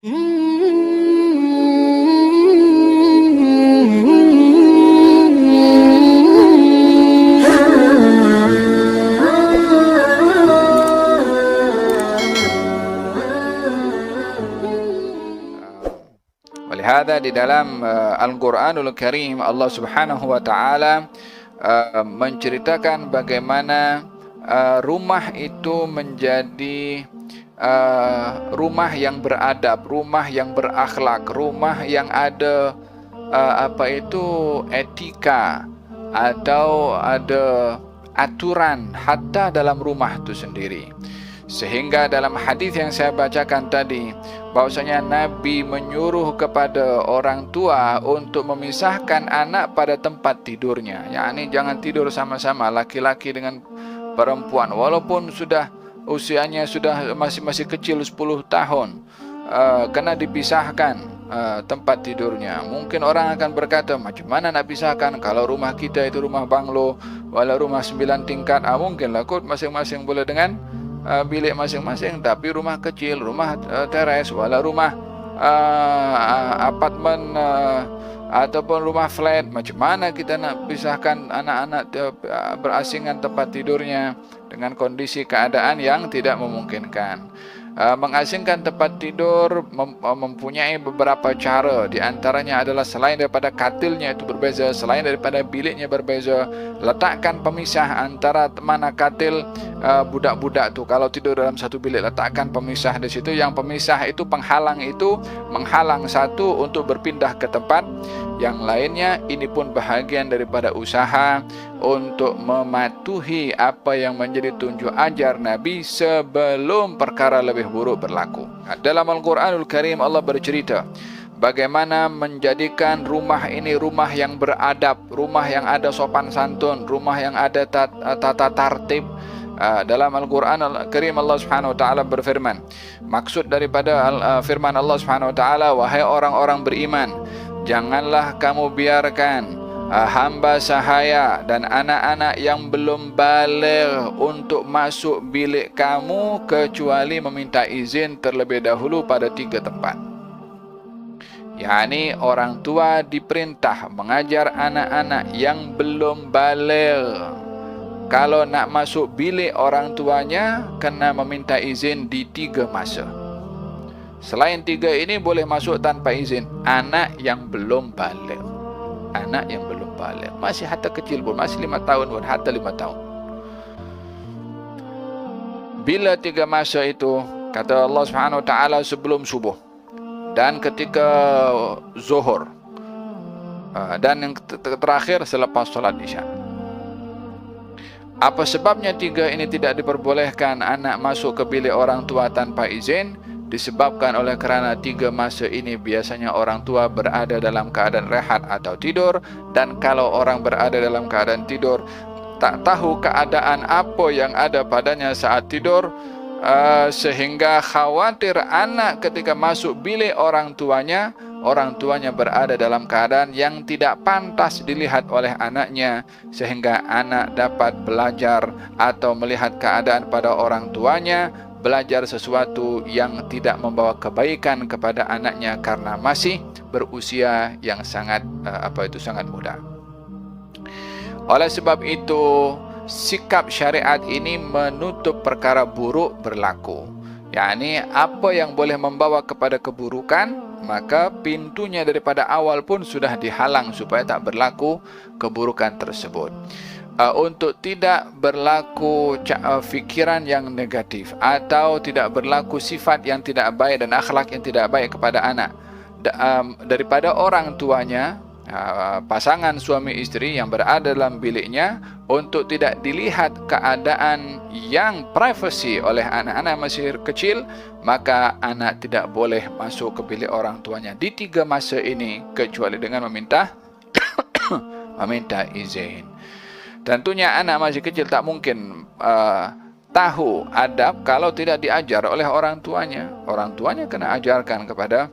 Walihada di dalam Al-Quranul Karim Allah Subhanahu wa taala menceritakan bagaimana rumah itu menjadi rumah yang beradab, rumah yang berakhlak, rumah yang ada etika atau ada aturan hatta dalam rumah itu sendiri. Sehingga dalam hadis yang saya bacakan tadi, bahwasanya Nabi menyuruh kepada orang tua untuk memisahkan anak pada tempat tidurnya. Yakni jangan tidur sama-sama laki-laki dengan perempuan walaupun sudah usianya sudah masih kecil 10 tahun. Kena dipisahkan tempat tidurnya. Mungkin orang akan berkata, macam mana nak pisahkan kalau rumah kita itu rumah banglo, walau rumah 9 tingkat, mungkinlah kot masing-masing boleh dengan bilik masing-masing, tapi rumah kecil, rumah teres, walau rumah apartemen ataupun rumah flat, macam mana kita nak pisahkan anak-anak berasingan tempat tidurnya dengan kondisi keadaan yang tidak memungkinkan. Mengasingkan tempat tidur mempunyai beberapa cara. Di antaranya adalah selain daripada katilnya itu berbeza, selain daripada biliknya berbeza, letakkan pemisah antara mana katil budak-budak tu. Kalau tidur dalam satu bilik, letakkan pemisah di situ. Yang pemisah itu penghalang, itu menghalang satu untuk berpindah ke tempat yang lainnya. Ini pun bahagian daripada usaha untuk mematuhi apa yang menjadi tunjuk ajar Nabi sebelum perkara lebih buruk berlaku. Dalam Al-Quranul Karim Allah bercerita bagaimana menjadikan rumah ini rumah yang beradab, rumah yang ada sopan santun, rumah yang ada tata tertib. Dalam Al-Quran Al-Karim Allah Subhanahu wa taala berfirman, maksud daripada firman Allah Subhanahu wa taala, wahai orang-orang beriman, janganlah kamu biarkan hamba sahaya dan anak-anak yang belum baligh untuk masuk bilik kamu kecuali meminta izin terlebih dahulu pada 3 tempat. yakni orang tua diperintah mengajar anak-anak yang belum baligh, kalau nak masuk bilik orang tuanya kena meminta izin di 3 masa. Selain 3 ini boleh masuk tanpa izin. Anak yang belum baligh, anak yang belum baligh, masih hatta kecil pun, masih 5 tahun pun, hatta 5 tahun. Bila 3 masa itu, kata Allah Subhanahu wa taala, sebelum subuh dan ketika zuhur, dan yang terakhir selepas solat isya. Apa sebabnya 3 ini tidak diperbolehkan anak masuk ke bilik orang tua tanpa izin? Disebabkan oleh kerana 3 masa ini biasanya orang tua berada dalam keadaan rehat atau tidur, dan kalau orang berada dalam keadaan tidur tak tahu keadaan apa yang ada padanya saat tidur, sehingga khawatir anak ketika masuk bilik orang tuanya berada dalam keadaan yang tidak pantas dilihat oleh anaknya, sehingga anak dapat belajar atau melihat keadaan pada orang tuanya, belajar sesuatu yang tidak membawa kebaikan kepada anaknya karena masih berusia yang sangat sangat muda. Oleh sebab itu, sikap syariat ini menutup perkara buruk berlaku. yakni apa yang boleh membawa kepada keburukan, maka pintunya daripada awal pun sudah dihalang supaya tak berlaku keburukan tersebut. Untuk tidak berlaku fikiran yang negatif atau tidak berlaku sifat yang tidak baik dan akhlak yang tidak baik kepada anak daripada orang tuanya, pasangan suami istri yang berada dalam biliknya, untuk tidak dilihat keadaan yang privasi oleh anak-anak masih kecil, maka anak tidak boleh masuk ke bilik orang tuanya di 3 masa ini kecuali dengan meminta izin. Tentunya anak masih kecil tak mungkin tahu adab kalau tidak diajar oleh orang tuanya. Orang tuanya kena ajarkan kepada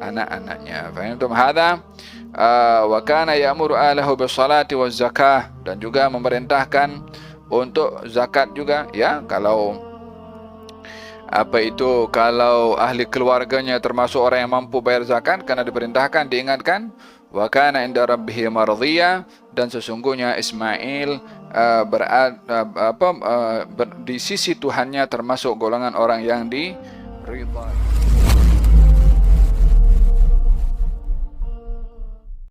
anak-anaknya. Fahimtum hadza? Wa kana ya'muru ahlahu bis-salati waz-zakah, dan juga memerintahkan untuk zakat juga, ya. Kalau Apa itu? Kalau ahli keluarganya termasuk orang yang mampu bayar zakat, karena diperintahkan, diingatkan, wa kana inda rabbih mardhiya, dan sesungguhnya Ismail di sisi Tuhannya termasuk golongan orang yang diridhai.